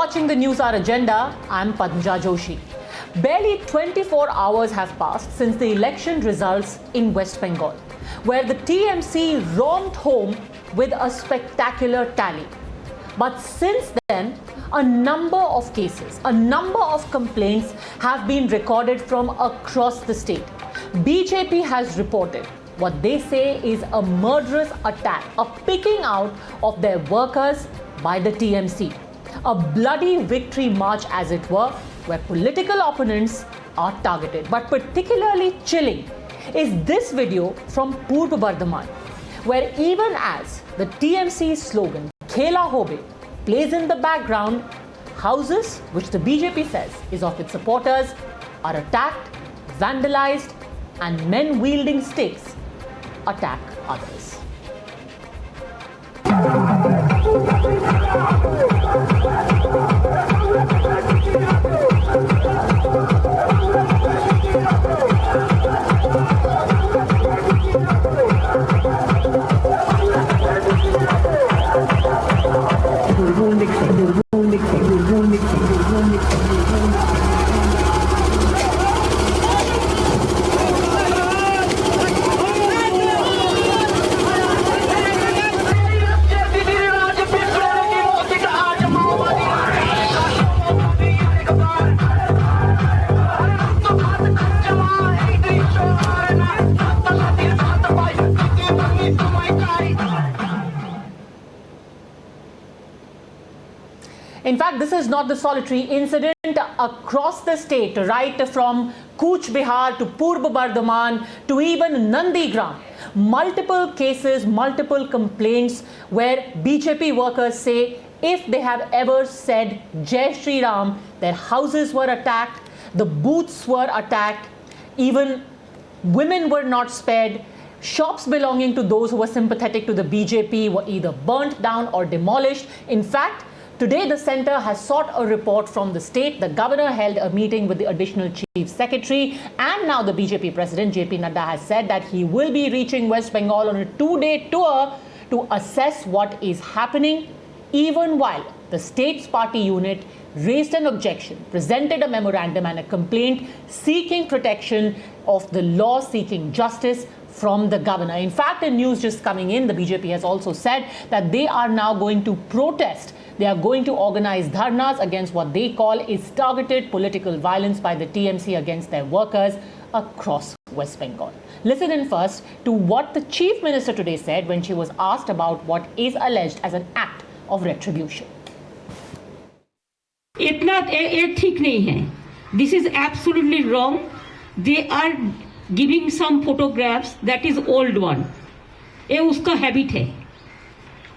watching the News Hour Agenda. I'm Padmaja Joshi. Barely 24 hours have passed since the election results in West Bengal, where the TMC roamed home with a spectacular tally. But since then, a number of cases, a number of complaints have been recorded from across the state. BJP has reported what they say is a murderous attack, a picking out of their workers by the TMC. A bloody victory march, as it were, where political opponents are targeted. But particularly chilling is this video from Purb Bardhaman, where even as the TMC slogan Khela Hobe plays in the background, houses, which the BJP says is of its supporters, are attacked, vandalized, and men wielding sticks attack others. In fact, this is not the solitary incident. Across the state, right from Cooch Behar to Purb Bardhaman to even Nandigram, multiple cases, multiple complaints where BJP workers say if they have ever said Jai Shri Ram, their houses were attacked, the booths were attacked, even women were not spared. Shops belonging to those who were sympathetic to the BJP were either burnt down or demolished. In fact, today the centre has sought a report from the state. The governor held a meeting with the additional chief secretary, and now the BJP president JP Nadda has said that he will be reaching West Bengal on a 2-day tour to assess what is happening, even while the state's party unit raised an objection, presented a memorandum and a complaint seeking protection of the law, seeking justice from the governor. In fact, in news just coming in, the BJP has also said that they are now going to protest. They are going to organize dharnas against what they call is targeted political violence by the TMC against their workers across West Bengal. Listen in first to what the Chief Minister today said when she was asked about what is alleged as an act of retribution. इतना ठीक नहीं है. This is absolutely wrong. They are giving some photographs that is old one. ये उसका habit है.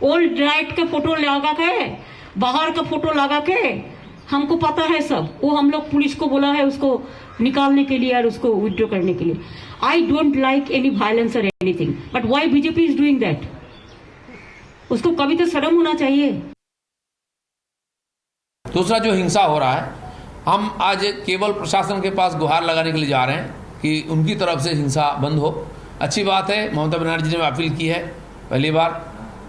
Old right का photo लगा के, बाहर का फोटो लगा के, हमको पता है सब. वो हम लोग पुलिस को बोला है उसको निकालने के लिए और उसको विड्रॉ करने के लिए. I don't like any violence or anything. But why BJP is doing that? उसको कभी तो शर्म होना चाहिए. दूसरा जो हिंसा हो रहा है, हम आज केवल प्रशासन के पास गुहार लगाने के लिए जा रहे हैं कि उनकी तरफ से हिंसा बंद हो. अच्छी बात है, ममता बनर्जी ने अपील की है पहली बार.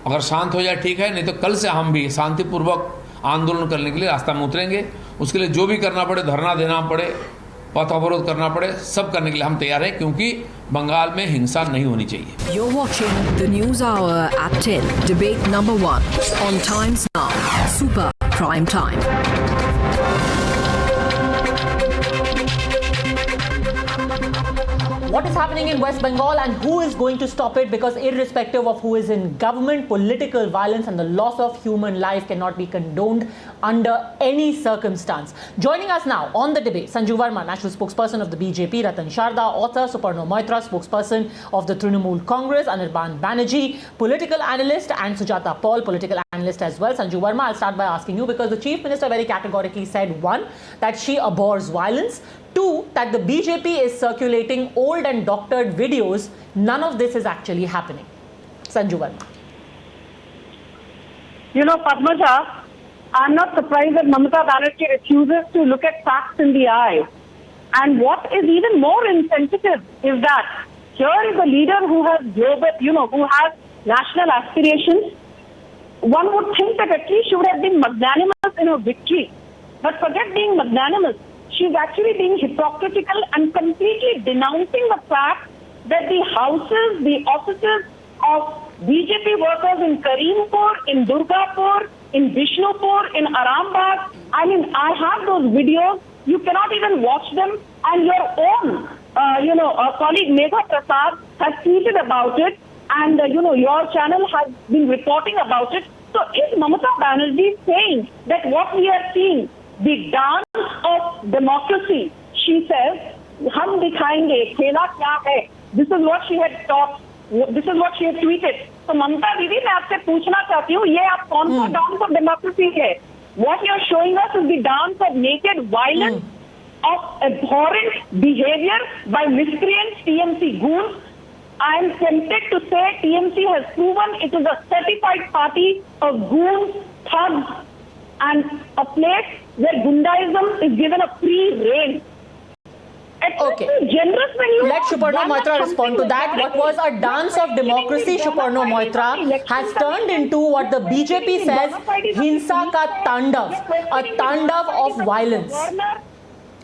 अगर शांत हो जाए ठीक है, नहीं तो कल से हम भी शांतिपूर्वक आंदोलन करने के लिए रास्ता में उतरेंगे. उसके लिए जो भी करना पड़े, धरना देना पड़े, पथ अवरोध करना पड़े, सब करने के लिए हम तैयार हैं, क्योंकि बंगाल में हिंसा नहीं होनी चाहिए. You're watching the News Hour at 10. Debate number 1 on Times Now. Super Prime Time. What is happening in West Bengal and who is going to stop it? Because irrespective of who is in government, political violence and the loss of human life cannot be condoned under any circumstance. Joining us now on the debate, Sanju Verma, national spokesperson of the BJP, Ratan Sharda, author, Suparno Moitra, spokesperson of the Trinamool Congress, Anirban Banerjee, political analyst, and Sujata Paul, political analyst as well. Sanju Verma, I'll start by asking you, because the Chief Minister very categorically said, one, that she abhors violence, two, that the BJP is circulating old and doctored videos. None of this is actually happening. Sanju Verma. You know, Padmaja, I'm not surprised that Mamata Banerjee refuses to look at facts in the eye. And what is even more insensitive is that here is a leader who has global, who has national aspirations, one would think that at least she would have been magnanimous in her victory. But forget being magnanimous. She's actually being hypocritical and completely denouncing the fact that the houses, the offices of BJP workers in Kareempur, in Durgapur, in Bishnupur, in Arambagh, I mean, I have those videos. You cannot even watch them. And your own, colleague Megha Prasad has tweeted about it. And, your channel has been reporting about it. So is Mamata Banerjee saying that what we are seeing, the dance of democracy, she says, hum dikhayenge, khela kya hai? This is what she had taught. This is what she had tweeted. So Mamata Didi, मैं आपसे पूछना चाहती हूँ, ये आप कौन सा dance of democracy है? What you are showing us is the dance of naked violence, of abhorrent behavior by miscreants, TMC goons. I am tempted to say TMC has proven it is a certified party of goons, thugs, and a place where Gundaism is given a free rein. Okay. Let Suparna Moitra respond to that. What was a dance of democracy, Suparna Moitra, has turned into what the BJP says, Hinsa ka Tandav, a Tandav of violence.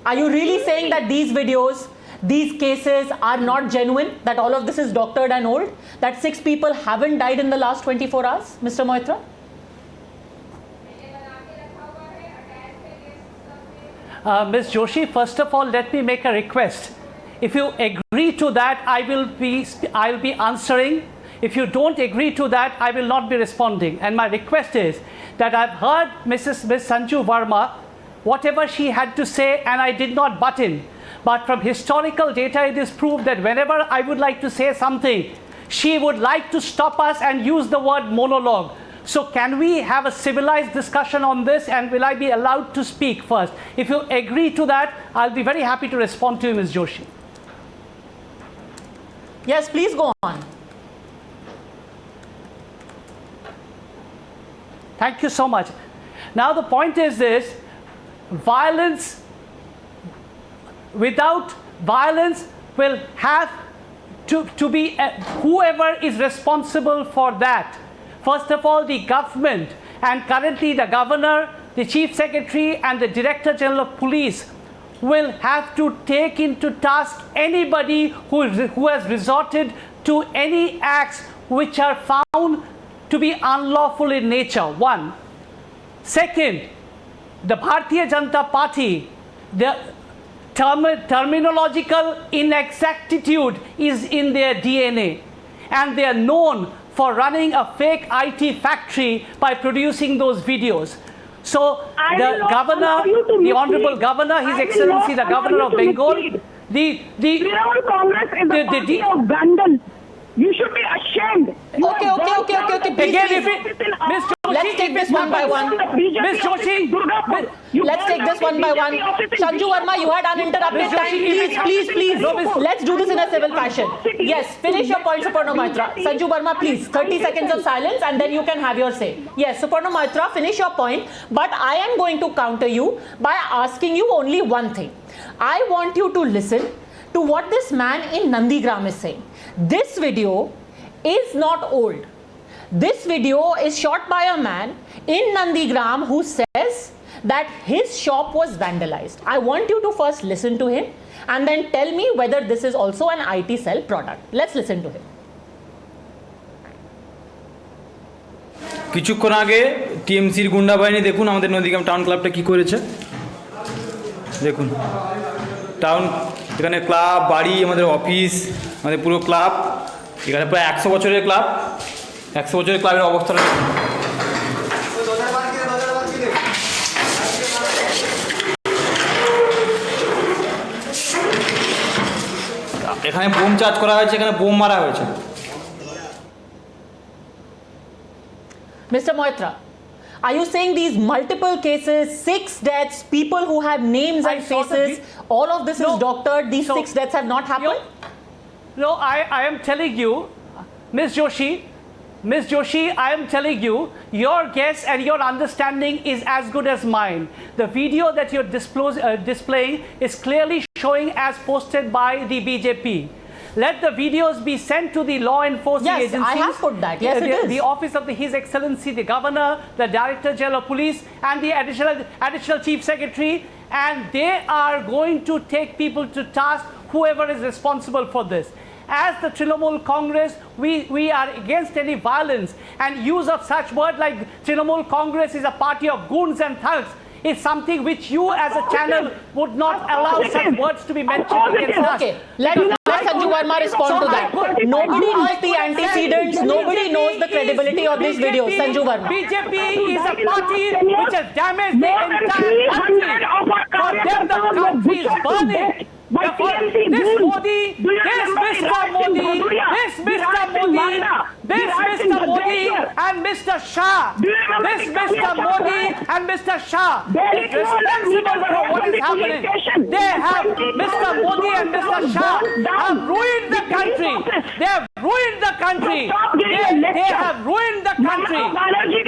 Are you really saying that these videos, these cases are not genuine, that all of this is doctored and old, that 6 people haven't died in the last 24 hours, Mr. Moitra? Ms. Joshi, first of all, let me make a request. If you agree to that, I'll be answering. If you don't agree to that, I will not be responding. And my request is that I've heard Ms. Sanju Verma, whatever she had to say, and I did not butt in. But from historical data, it is proved that whenever I would like to say something, she would like to stop us and use the word monologue. So can we have a civilized discussion on this, and will I be allowed to speak first? If you agree to that, I'll be very happy to respond to you, Ms. Joshi. Yes, please go on. Thank you so much. Now the point is this: violence, without violence will have to be whoever is responsible for that. First of all, the government, and currently the governor, the chief secretary and the director general of police will have to take into task anybody who has resorted to any acts which are found to be unlawful in nature. One. Second, the Bharatiya Janata Party, the terminological inexactitude is in their DNA, and they are known for running a fake IT factory by producing those videos. So the governor, the honorable governor, His Excellency the Governor of Bengal, the Trinamool Congress is a party of vandals. You should be ashamed. Okay. Ms. Joshi, let's take this one by one. Ms. Joshi, Let's take this one by one. Sanju Verma, you had uninterrupted time. Please. Let's do this in a civil fashion. Yes, finish your point, Suparna Moitra. Sanju Verma, please. 30 seconds of silence and then you can have your say. Yes, Suparna Moitra, finish your point. But I am going to counter you by asking you only one thing. I want you to listen to what this man in Nandigram is saying. This video is not old. This video is shot by a man in Nandigram who says that his shop was vandalized. I want you to first listen to him and then tell me whether this is also an IT cell product. Let's listen to him. কিছুক্ষণ আগে টিএমসির গুন্ডা বাহিনী দেখুন আমাদের Nandigram town ক্লাবটা কি করেছে। দেখুন টাউন, এখানে ক্লাব, বাড়ি, আমাদের অফিস, আমাদের পুরো ক্লাব, এখানে প্রায় 100 বছরের ক্লাব, 100 বছরের ক্লাবের অবস্থাটা এখানে বোম চার্জ করা হয়েছে, এখানে বোম মারা হয়েছে। Mr. Moitra, are you saying these multiple cases, 6 deaths, people who have names and faces, all of this is doctored, these 6 deaths have not happened? No, I am telling you, Ms. Joshi, I am telling you, your guess and your understanding is as good as mine. The video that you're displaying is clearly showing as posted by the BJP. let the videos be sent to the law enforcing Yes, agencies. I have put that. Yes, it is. The office of His Excellency, the Governor, the Director General of Police, and the additional Chief Secretary, and they are going to take people to task, whoever is responsible for this. As the Trinamool Congress, we are against any violence, and use of such words like Trinamool Congress is a party of goons and thugs is something which you as a channel would not allow such words to be mentioned against us. Okay, let Sanju Verma respond to that. Nobody knows the antecedents, nobody knows the credibility of these videos. Sanju Verma. BJP is a party which has damaged the entire country. For them, the country is burning. Therefore, this Modi, this Mr. Modi, this Mr. Modi, this Mr. Modi and Mr. Shah, this Mr. Modi and Mr. Shah is responsible for what is happening. They have, Mr. Modi and Mr. Shah have ruined the country. They have ruined the country. They have ruined the country.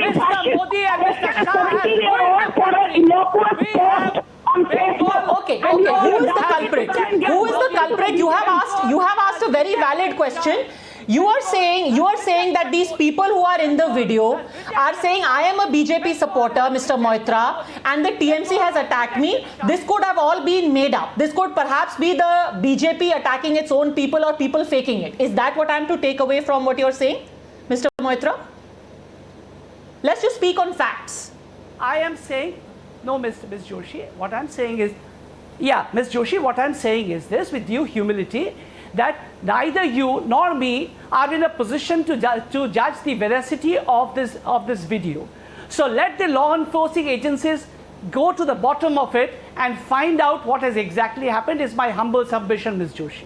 Mr. Modi and Mr. Shah have ruined the country. We have Okay. Who is the culprit? Who is the culprit? You have asked a very valid question. You are saying that these people who are in the video are saying, I am a BJP supporter, Mr. Moitra, and the TMC has attacked me. This could have all been made up. This could perhaps be the BJP attacking its own people or people faking it. Is that what I am to take away from what you are saying, Mr. Moitra? Let's just speak on facts. I am saying, no, Ms. Joshi, what I'm saying is, Ms. Joshi, what I'm saying is this, with due humility, that neither you nor me are in a position to judge the veracity of this video. So let the law enforcing agencies go to the bottom of it and find out what has exactly happened, is my humble submission, Ms. Joshi.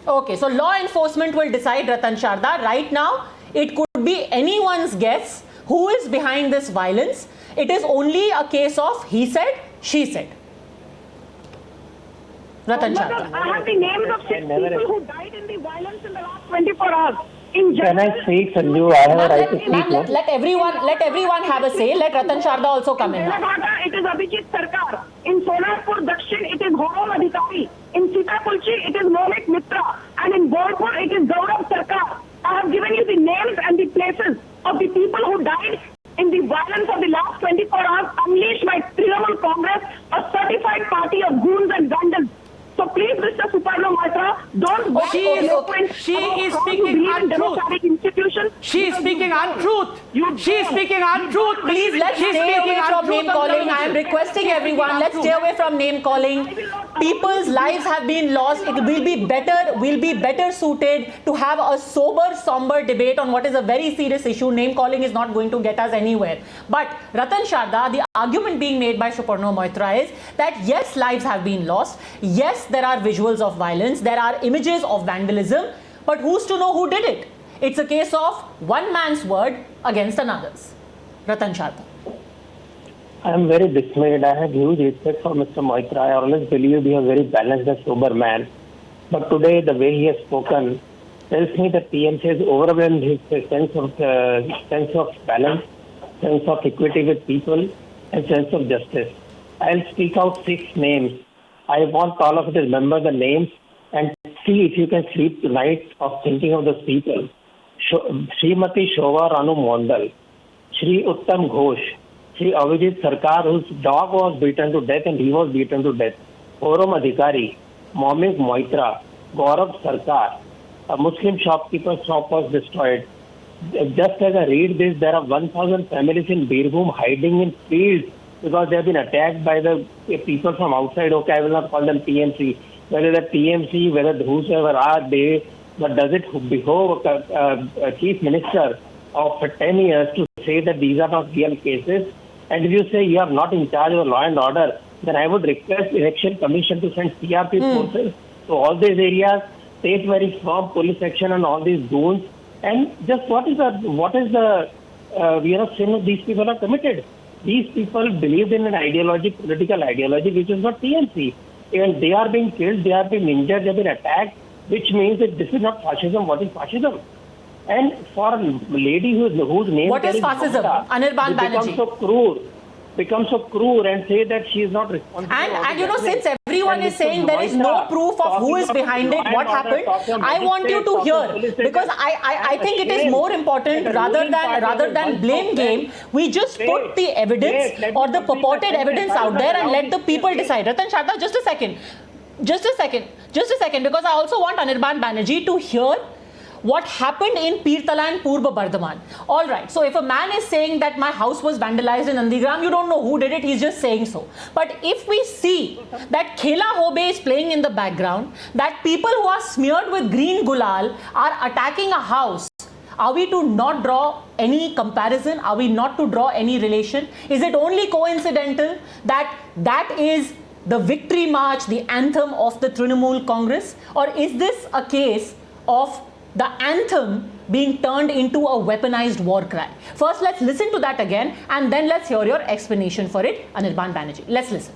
Okay, so law enforcement will decide, Ratan Sharda. Right now, it could be anyone's guess who is behind this violence. It is only a case of he said, she said. Ratan Sharda. I have the names of 6 people who died in the violence in the last 24 hours. In Can I speak, Sanju? I have a right to speak. No? Let everyone have a say. Let Ratan Sharda also come in. In Telangana, it is Abhijit Sarkar. In Sonarpur, Dakshin, it is Horom Adhikari. In Sitapulchi, it is Mohit Mitra. And in Bolpur, it is Gaurav Sarkar. I have given you the names and the places of the people who died in the violence of the last 24 hours unleashed by Trinamool Congress, a certified party of goons and vandals. So please, Mr. Suparno Moitra, don't go She is speaking untruth. She is speaking untruth. She is speaking untruth. Please, let's stay away from name calling. I am requesting everyone, let's stay away from name calling. People's lives have been lost. It will be better suited to have a sober, somber debate on what is a very serious issue. Name calling is not going to get us anywhere. But Ratan Sharda, the argument being made by Suparno Moitra is that yes, lives have been lost. Yes, there are visuals of violence. There are images of vandalism. But who's to know who did it? It's a case of one man's word against another's. Ratan Sharda. I am very dismayed. I have huge respect for Mr. Moitra. I always believe he is a very balanced and sober man. But today, the way he has spoken tells me that TMC has overwhelmed his sense of balance, sense of equity with people, and sense of justice. I'll speak out 6 names. I want all of you to remember the names and see if you can sleep tonight of thinking of those people. Srimati Shova Ranu Mondal, Shri Uttam Ghosh, Shri Avijit Sarkar, whose dog was beaten to death and he was beaten to death, Horom Adhikari, Momik Moitra, Gaurav Sarkar, a Muslim shopkeeper's shop was destroyed. Just as I read this, there are 1,000 families in Birbhum hiding in fields because they have been attacked by the people from outside. Okay, I will not call them TMC. Whether the TMC, whether whosoever are they, but does it behove a chief minister of 10 years to say that these are not real cases? And if you say you are not in charge of law and order, then I would request Election Commission to send CRP forces to all these areas, take very firm police action on all these goons, and just what is the sin these people have committed? These people believed in an ideology, political ideology, which is not TMC. And they are being killed, they are being injured, they have been attacked, which means that this is not fascism. What is fascism? And for a lady whose name... What is fascism? Anirban Banerjee. Become so cruel and say that she is not responsible. And since everyone everyone is saying there is no proof of who is behind it, what happened. I want you to hear, because I think it is more important, rather than blame game, we just put the evidence or the purported evidence out there and let the people decide. Ratan Sharda, just a second, because I also want Anirban Banerjee to hear what happened in Peertala and Purba Bardhaman. All right, so if a man is saying that my house was vandalized in Nandigram, you don't know who did it, he's just saying so. But if we see that Khela Hobe is playing in the background, that people who are smeared with green gulal are attacking a house, are we to not draw any comparison? Are we not to draw any relation? Is it only coincidental that that is the victory march, the anthem of the Trinamool Congress? Or is this a case of the anthem being turned into a weaponized war cry? First, let's listen to that again, and then let's hear your explanation for it, Anirban Banerjee. Let's listen.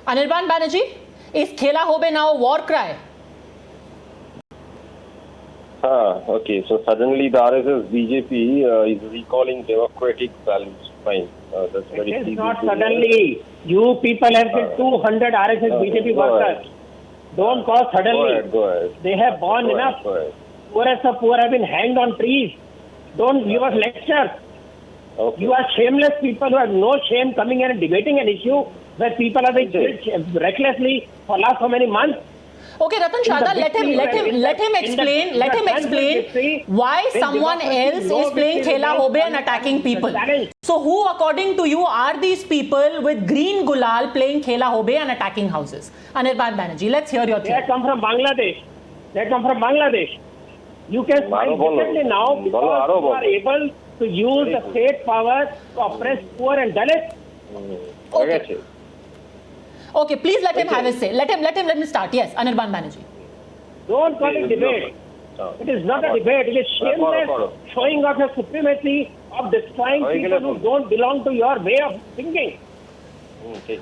Anirban Banerjee, is Khela Hobe now a war cry? Okay, so suddenly the RSS BJP is recalling democratic values. Fine, that's very It is easy not to suddenly. You people have killed 200 RSS BJP go workers. Don't call suddenly. Go ahead. They have borne enough. Go ahead. Poorest of poor have been hanged on trees. Don't give us lectures. Okay. You are shameless people who have no shame coming here and debating an issue where people are being killed recklessly for last so many months. Okay, Ratan Sharda, let him explain why someone else is playing Khela Hobe and attacking people. So who, according to you, are these people with green gulal playing Khela Hobe and attacking houses? Anirban Banerjee, let's hear your theory. They come from Bangladesh. You can fight differently now because you are able to use the state power to oppress poor and Dalits. Okay. Okay, please let him have his say. Let him start. Yes, Anirban Banerjee. Don't call it debate. It is not a debate. It is shameless showing off your supremacy of destroying people who don't belong to your way of thinking. Okay,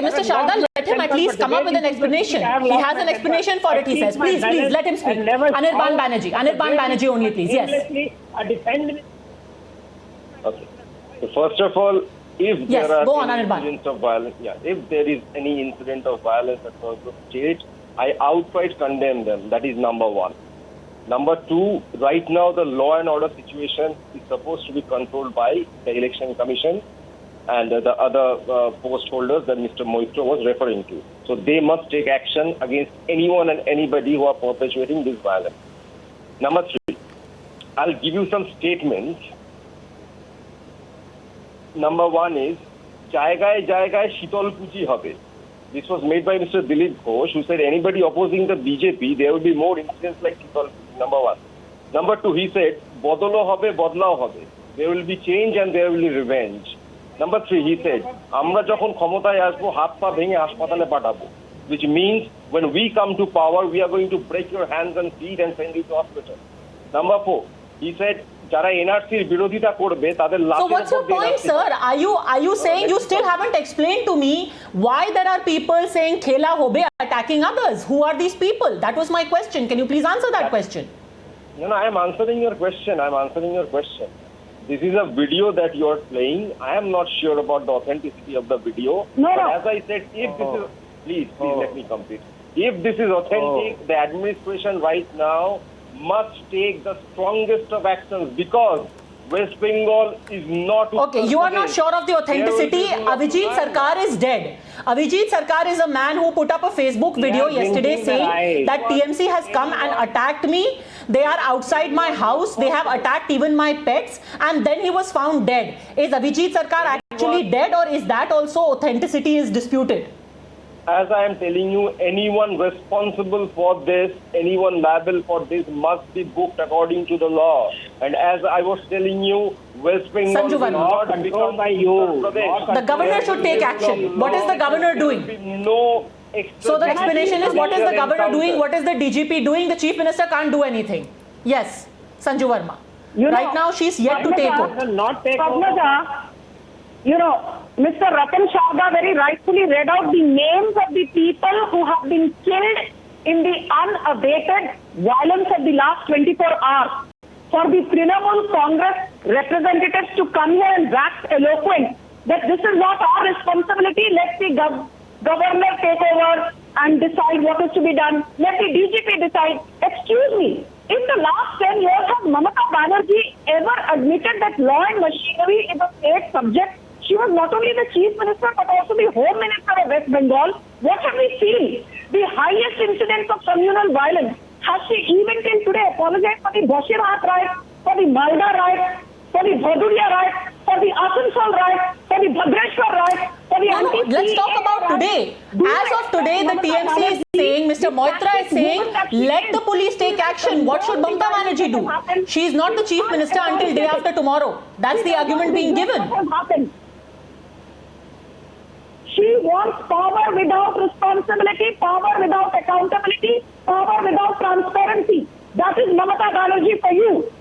Mr. Sharda, let him at least come up with an explanation. He has an explanation for it, he says. Please, let him speak. Anirban Banerjee only, please. Yes. Okay. So first of all, if Yes, there go are on, any Anirban. incidents of violence, if there is any incident of violence across the state, I outright condemn them. That is number one. Number two, right now the law and order situation is supposed to be controlled by the Election Commission and the other post holders that Mr. Moitra was referring to. So they must take action against anyone and anybody who are perpetuating this violence. Number three, I'll give you some statements. Number one is, Jayagaye Shitol Puji Habe. This was made by Mr. Dilip Ghosh, who said anybody opposing the BJP, there will be more incidents like Shitol Puji. Number one. Number two, he said, Bodolo Habe, Bodlao Habe. There will be change and there will be revenge. Number three, he said, Amra jokhon khomotaye asbo, hat pa bhenge haspatale patabo. Which means, when we come to power, we are going to break your hands and feet and send you to hospital. Number four, he said, so what's your point, sir? Are you saying you still haven't explained to me why there are people saying Khela Hobe attacking others? Who are these people? That was my question. Can you please answer that question? No, I am answering your question. This is a video that you are playing. I am not sure about the authenticity of the video. But as I said, if this is... Please let me complete. If this is authentic, the administration right now must take the strongest of actions, because West Bengal is not. Okay, you are not Pradesh. sure of the authenticity. There will be no Avijit violence. Sarkar is dead. Avijit Sarkar is a man who put up a Facebook video yesterday saying that TMC has come and attacked me. They are outside my house. They have attacked even my pets. And then he was found dead. Is Avijit Sarkar actually dead, or is that also authenticity is disputed? As I am telling you, anyone responsible for this, anyone liable for this must be booked according to the law. And as I was telling you, West Bengal Sanju will Verma. not Controlled become by you. Uttar Pradesh. The governor should take action. What is the governor doing? There will be no So the explanation is, what is the governor encounter. doing? What is the DGP doing? The chief minister can't do anything. Yes, Sanju Verma. You know, Right now, she's yet to take over. Will not take over. Padmaja, you know, Mr. Ratan Sharda very rightfully read out the names of the people who have been killed in the unabated violence of the last 24 hours. For the Trinamool Congress representatives to come here and wax eloquent that this is not our responsibility, let the governor take over and decide what is to be done. Let the DGP decide. Excuse me, in the last 10 years, has Mamata Banerjee ever admitted that law and machinery is a state subject? She was not only the chief minister but also the home minister of West Bengal. What have we seen? The highest incidence of communal violence. Has she even till today apologized for the Bashirhat riot, for the Malda riot, for the Bhaduria riot, for the Asansol riot, for the Bhadrashwar riot, for the No, let's talk about today. As of today, the TMC is saying, Mr. Moitra is saying, let the police take action. What should Mamata Banerjee do? She is not the chief minister until day after tomorrow. That's the argument being given. She wants power without responsibility, power without accountability, power without transparency. That is Mamata Banerjee for you.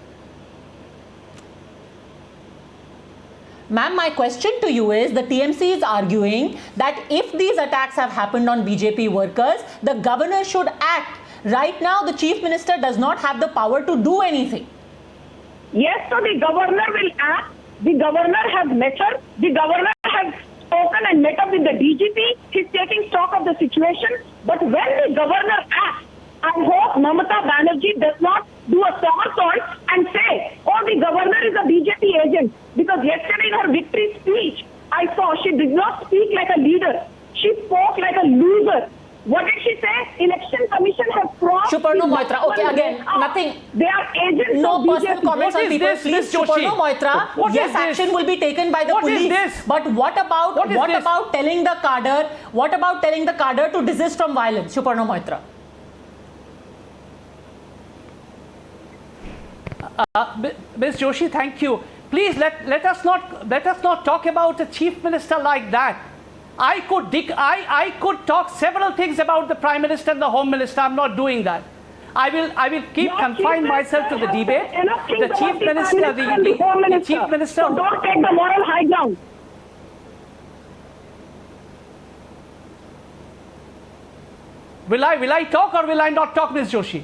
Ma'am, my question to you is, the TMC is arguing that if these attacks have happened on BJP workers, the governor should act. Right now, the chief minister does not have the power to do anything. Yes, so the governor will act. The governor has met her. The governor has spoken and met up with the DGP. He's taking stock of the situation. But when the governor acts, I hope Mamata Banerjee does not do a somersault and say, oh, the governor is a BJP agent. Because yesterday in her victory speech, I saw she did not speak like a leader. She spoke like a loser. What did she say? Election Commission has crossed. Suparno Moitra. Okay, again, nothing. They are agents No of personal BJP. comments on What is people, this, please. Ms. Joshi? Suparno Moitra, What yes, is this? action will be taken by the What is police. this? But what about What is this? about telling the cadre? What about telling the cadre to desist from violence? Suparno Moitra. Ms. Joshi, thank you. Please let us not talk about a chief minister like that. I could talk several things about the prime minister and the home minister. I'm not doing that. I will keep confine myself to the debate. The chief minister, the chief minister. So don't take the moral high ground. Will I talk or will I not talk, Ms. Joshi?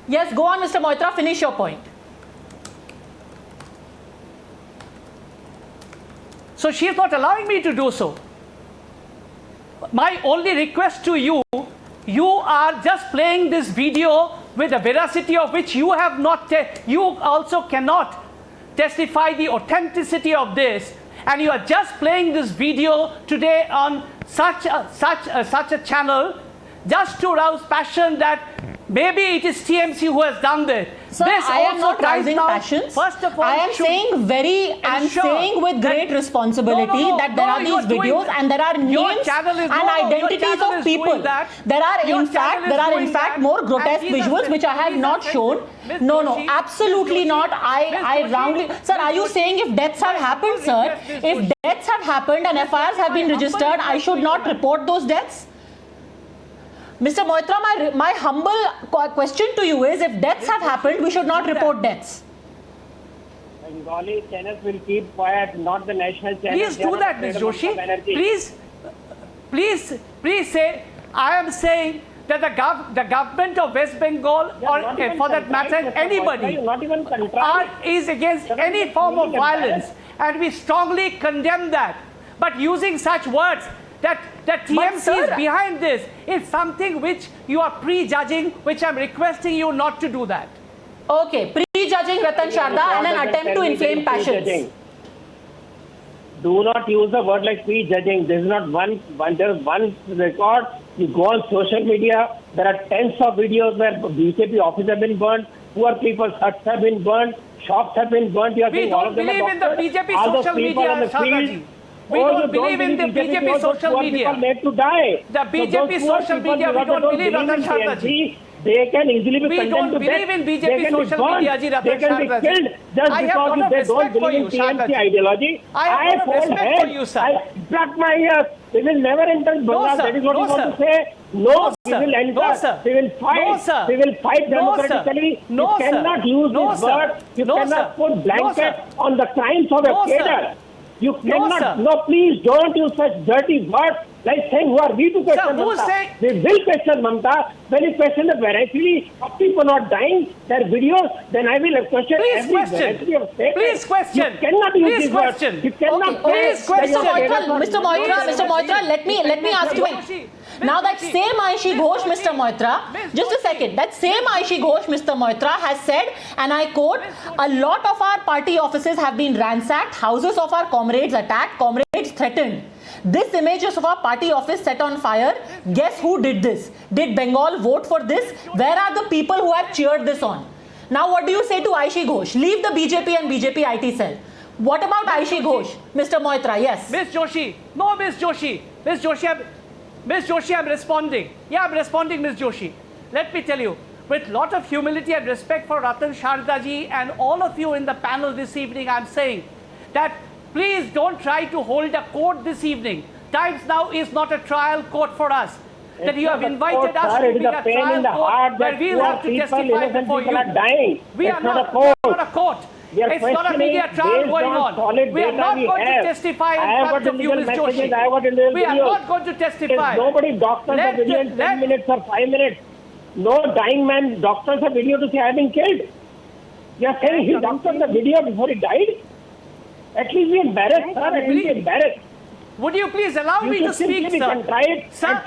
Yes, go on, Mr. Moitra. Finish your point. So she is not allowing me to do so. My only request to you, you are just playing this video with the veracity of which you have not, you also cannot testify the authenticity of this, and you are just playing this video today on such a channel just to rouse passion that maybe it is TMC who has done this. Sir, this I am also not tries rousing now, passions. First of all, I am should saying saying with great that- responsibility that there are you these videos and there are Your names channel is- and identities your channel of is doing people. that. There are Your in channel is fact doing that. more And grotesque these are visuals which I have these not are shown. Ms. No, Joshi, absolutely Ms. not. Joshi, I Ms. wrongly, Joshi, sir. Are Ms. you Joshi, saying if deaths have happened, sir? Ms. If Joshi. deaths have happened and FIRs have been registered, I should not report those deaths? Mr. Moitra, my humble question to you is, if deaths have happened, we should not report deaths. Bengali channels will keep quiet, not the national channels. Please do that, Ms. Joshi. Please say, I am saying that the government of West Bengal, or for that matter, anybody, is against any form of violence, and we strongly condemn that. But using such words that TMC is behind this is something which you are prejudging, which I'm requesting you not to do that. Okay, prejudging Ratan Sharda and an attempt to inflame passions. Do not use the word like prejudging. There is not one. There is one record. You go on social media. There are tens of videos where BJP offices have been burned. Poor people's huts have been burned. Shops have been burned. You are We saying all don't of them are believe in the doctors. BJP All those social people media, on the Sharda field. ji. We don't believe in the BJP social Poor media. people made to die. The BJP social media, we don't believe, Ratan Sharda ji. They can easily be We condemned don't to believe death. in BJP They can be social burned. media, ji, Ratan They can be Sharda ji. killed just I have because lot of they respect don't for believe in you, Sharda TMC ji. ideology. I have lot of hold respect hands. for you, sir. I pluck my ears. We will never enter Bengal. sir. That is what No, we want sir. to say. No, we sir. will enter. No, sir. We will fight. No, sir. We will fight No, sir. democratically. No, you sir. cannot use No, this sir. word. You No, cannot sir. put No, blanket sir. on the crimes of a No, sir. cadre. You No, cannot. sir. No, please don't use such dirty words like saying who are we to question who's Mamata. saying- We will question Mamata. When you question the veracity of people not dying, their videos, then I will question Please every question. veracity of statement. Please question. You cannot use Please these words. question. You cannot Okay, please say question. that Mr. Moitra, let me ask you. Now that same Aishi Ghosh, Mr. Moitra, just a second, that same Aishi Ghosh, Mr. Moitra has said, and I quote, a lot of our party offices have been ransacked, houses of our comrades attacked, comrades threatened. This images of our party office set on fire. Guess who did this? Did Bengal vote for this? Where are the people who have cheered this on? Now what do you say to Aishi Ghosh? Leave the BJP and BJP IT cell. What about Aishi Ghosh? Mr. Moitra, yes. Miss Joshi. No, Miss Joshi. Miss Joshi, I'm responding. Yeah, I'm responding, Miss Joshi. Let me tell you, with lot of humility and respect for Ratan Sharda ji and all of you in the panel this evening, I'm saying that please don't try to hold a court this evening. Times Now is not a trial court for us. That you have invited us to be a trial court where we'll have to testify before you. We are not a court. It's not a media trial going on. We are not going to testify in front of you, Ms. Joshi. We are not going to testify. Nobody doctors a video in 10 minutes or 5 minutes. No dying man doctors a video to say I have been killed. You are saying he doctored the video before he died? At least be embarrassed, sir. At least be embarrassed. Would you please allow me to speak, sir? Sir,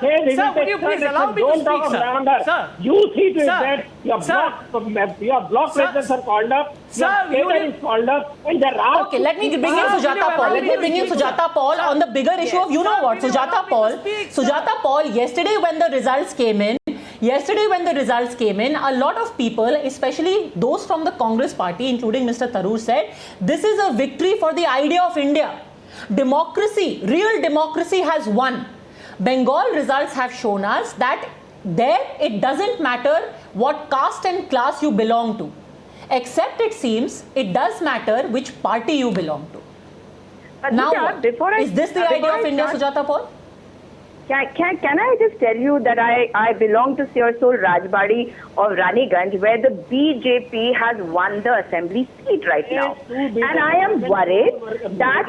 would you please allow me to speak, sir? Sir, you see to it sir, that your block sir, presidents are called up, sir, your cater is called up, and there are... Okay, let me bring in Sujata Paul. Let me bring in Sujata Paul on the bigger issue of, you know what, Sujata Paul, yesterday when the results came in, a lot of people, especially those from the Congress party, including Mr. Tharoor, said, this is a victory for the idea of India. Democracy, real democracy has won. Bengal results have shown us that there it doesn't matter what caste and class you belong to. Except it seems it does matter which party you belong to. But Now, Nisha, is this the idea of India, Sujata Paul? Can I just tell you that I belong to Sirsol Rajbari of Raniganj, where the BJP has won the assembly seat right now. And I am worried that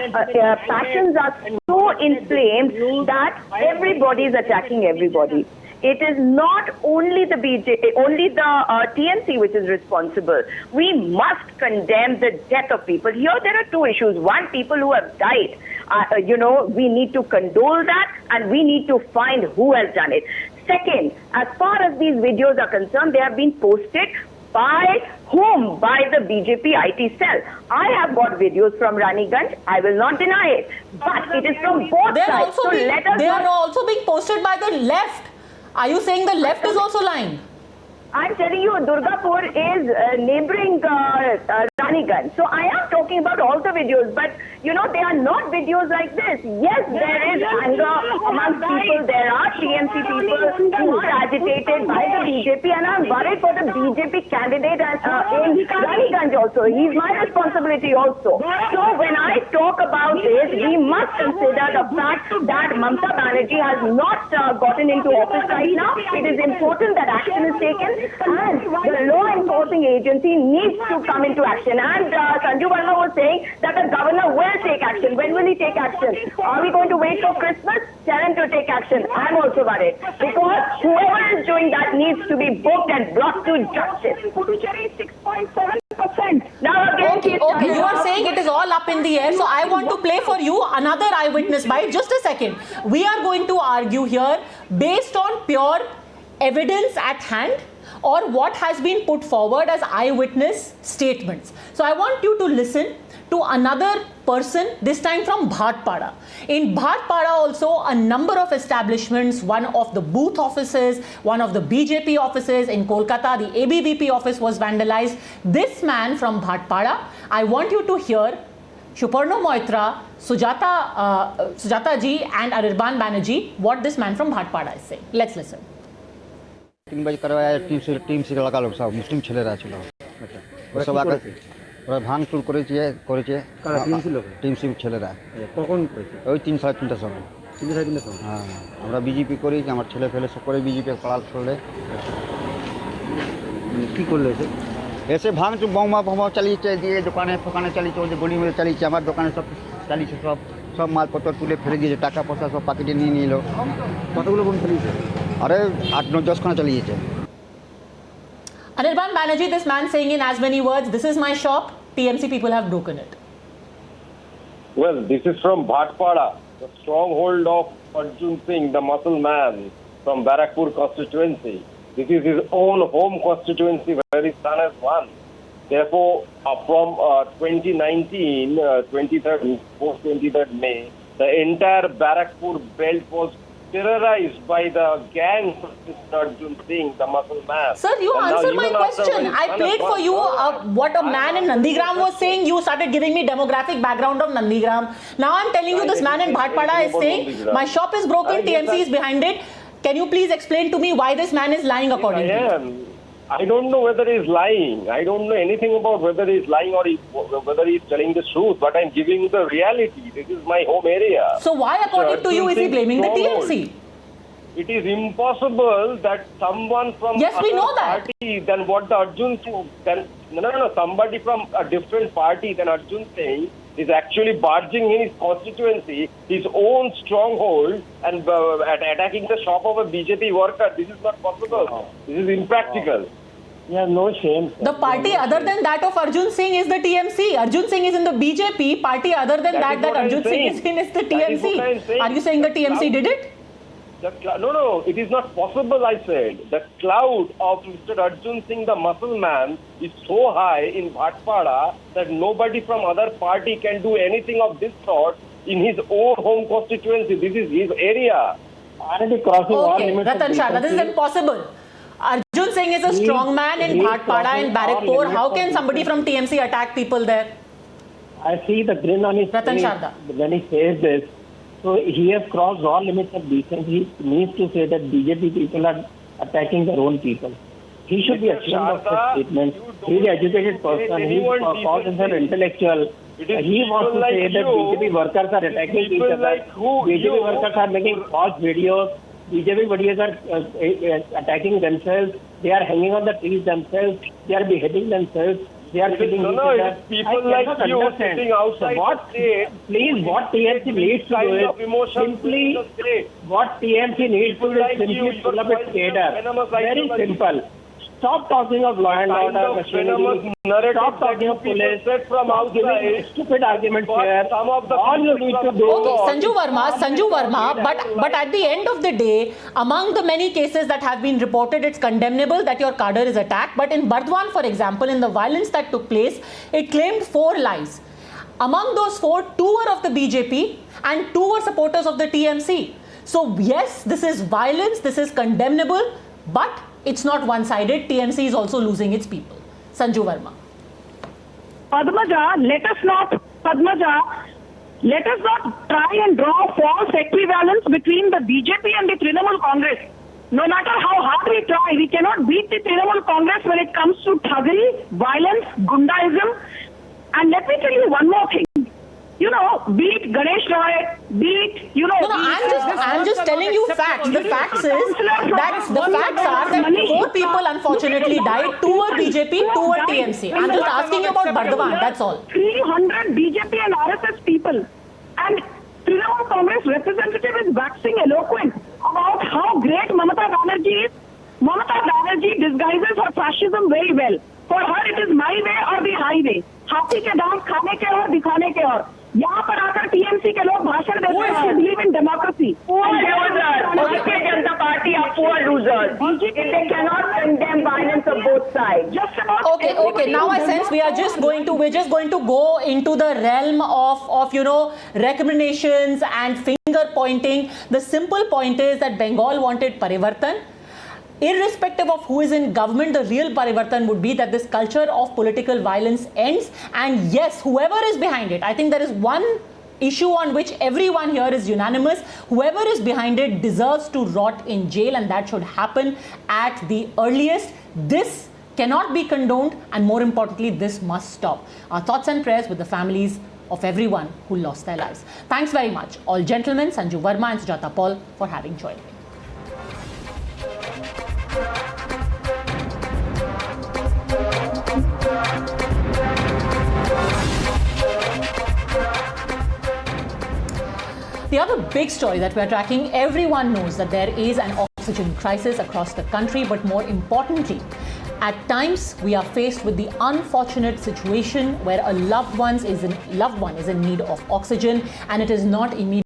passions are so inflamed that everybody is attacking everybody. It is not only the TMC which is responsible. We must condemn the death of people. Here there are two issues. One, people who have died. We need to condole that and we need to find who has done it. Second, as far as these videos are concerned, they have been posted by whom? By the BJP IT cell. I have got videos from Raniganj. I will not deny it. But it is from both sides. They are also being posted by the left. Are you saying the left is also lying? I'm telling you, Durgapur is neighboring Raniganj. So I am talking about all the videos, but they are not videos like this. Yes, there is anger amongst people. There are TMC people who are agitated by the BJP, and I'm worried for the BJP candidate in Raniganj also. He's my responsibility also. So when I talk about this, we must consider the fact that Mamata Banerjee has not gotten into office right now. It is important that action is taken. And the law enforcing agency needs to come into action. And Sanju Verma was saying that the governor will take action. When will he take action? Are we going to wait for Christmas? Tell him to take action. I'm also worried. Because whoever is doing that needs to be booked and brought to justice. Puducherry 6.7%. Now again, Okay, you are saying it is all up in the air. So I want to play for you another eyewitness bite. Just a second. We are going to argue here based on pure evidence at hand. or what has been put forward as eyewitness statements. So I want you to listen to another person, this time from Bhatpada. In Bhatpada also, a number of establishments, one of the booth offices, one of the BJP offices in Kolkata, the ABVP office was vandalized. This man from Bhatpada, I want you to hear Suparno Moitra, Sujata ji and Anirban Banerjee, what this man from Bhatpada is saying. Let's listen. টিমবাজি করवाया team से लगा लोग सब मुस्लिम ছেলেরা ছিল ওরা সব ওরা ভাঙচুর করেছে টিম সি ছেলেরা কখন করেছে ওই 3:30টার সময় হ্যাঁ আমরা বিজেপি করি আমার ছেলে ফেলে সব করে বিজেপি পাড়াল ছড়লে কি করলে এসে ভাঙচুর বোমা চালিয়েছে দিয়ে দোকানে চালিয়েছে ওদের গলি মেরে চালিয়েছে আমার দোকানে সব চালিয়েছে সব মালপত্র তুলে ফেলে দিয়েছে টাকা পয়সা সব প্যাকেটে নিয়ে নিল কতগুলো বোম চালিয়েছে আরে 8-9-10 খানা চালিয়েছে Anirban Banerjee, this man saying in as many words, this is my shop, TMC people have broken it. Well, this is from Bhatpada, the stronghold of Arjun Singh, the muscle man from Barakpur constituency. This is his own home constituency where his son has won. Therefore, from 2019, 23rd May, the entire Barakpur belt was terrorized by the gang of Arjun Singh, the muscle man. Sir, you answered my question. I played for you what a man in Nandigram was saying. You started giving me demographic background of Nandigram. Now I'm telling you this man in Bhatpada is saying, my shop is broken, TMC is behind it. Can you please explain to me why this man is lying according to you? I don't know whether he's lying. I don't know anything about whether he's lying or whether he's telling the truth, but I'm giving you the reality. This is my home area. So why according to you is he blaming the TMC? It is impossible that someone from yes, we know that. party than what the Arjun Singh, somebody from a different party than Arjun Singh is actually barging in his constituency, his own stronghold, and attacking the shop of a BJP worker. This is not possible. This is impractical. Yeah, no shame. The party other than that of Arjun Singh is the TMC. Arjun Singh is in the BJP. Party other than that Arjun Singh is in is the TMC. Are you saying the TMC did it? No, it is not possible, I said. The cloud of Mr. Arjun Singh, the muscle man, is so high in Bhatpada that nobody from other party can do anything of this sort in his own home constituency. This is his area. Okay, Ratan Sharda, this is impossible. Arjun Singh is a strong man in Bhatpada and Barakpur. How can somebody from TMC attack people there? I see the grin on his Ratan face Sharda. when he says this. So he has crossed all limits of decency. He needs to say that BJP people are attacking their own people. He should be ashamed of such statements. He is an educated person. He is an intellectual. He wants to say that BJP workers are attacking each other. BJP workers are making false videos. BJP videos are attacking themselves. They are hanging on the trees themselves. They are beheading themselves. They are killing each other. People like you sitting outside the state. Please, what TMC needs to do is simply, what TMC needs to do is simply pull up its cadre. Very simple. Stop talking of law and order machinery. Stop talking of police. Stop giving stupid arguments here. All you need to do. Okay, Sanju Verma, but at the end of the day, among the many cases that have been reported, it's condemnable that your cadre is attacked. But in Burdwan, for example, in the violence that took place, it claimed 4 lives. Among those 4, 2 were of the BJP and 2 were supporters of the TMC. So yes, this is violence, this is condemnable, but it's not one-sided. TMC is also losing its people. Sanju Verma. Padmaja, let us not try and draw false equivalence between the BJP and the Trinamool Congress. No matter how hard we try, we cannot beat the Trinamool Congress when it comes to thuggery, violence, gundaism. And let me tell you one more thing. You know, beat Ganesh Roy, beat, you know... No, I'm just telling you facts. The facts are that 4 people unfortunately died, 2 were BJP, 2 were TMC. I'm just asking you about Burdwan, that's all. 300 BJP and RSS people. And Trinamool Congress representative is waxing eloquent about how great Mamata Banerjee is. Mamata Banerjee disguises her fascism very well. For her, it is my way or the highway. हाथी के दांत खाने के और दिखाने के और यहाँ पर आकर टीएमसी टीएमसी के लोग भाषण देते हैं, believe in democracy. Bharatiya Janata Party are poor losers. They cannot condemn violence of both sides. Just about Okay. Now I sense we're just going to go into the realm of recommendations and finger pointing. The simple point is that Bengal wanted Parivartan. Irrespective of who is in government, the real Parivartan would be that this culture of political violence ends. And yes, whoever is behind it, I think there is one issue on which everyone here is unanimous. Whoever is behind it deserves to rot in jail, and that should happen at the earliest. This cannot be condoned, and more importantly, this must stop. Our thoughts and prayers with the families of everyone who lost their lives. Thanks very much, all gentlemen, Sanju Verma and Sujata Paul, for having joined me. The other big story that we're tracking, everyone knows that there is an oxygen crisis across the country, but more importantly, at times we are faced with the unfortunate situation where a loved one is in need of oxygen and it is not immediately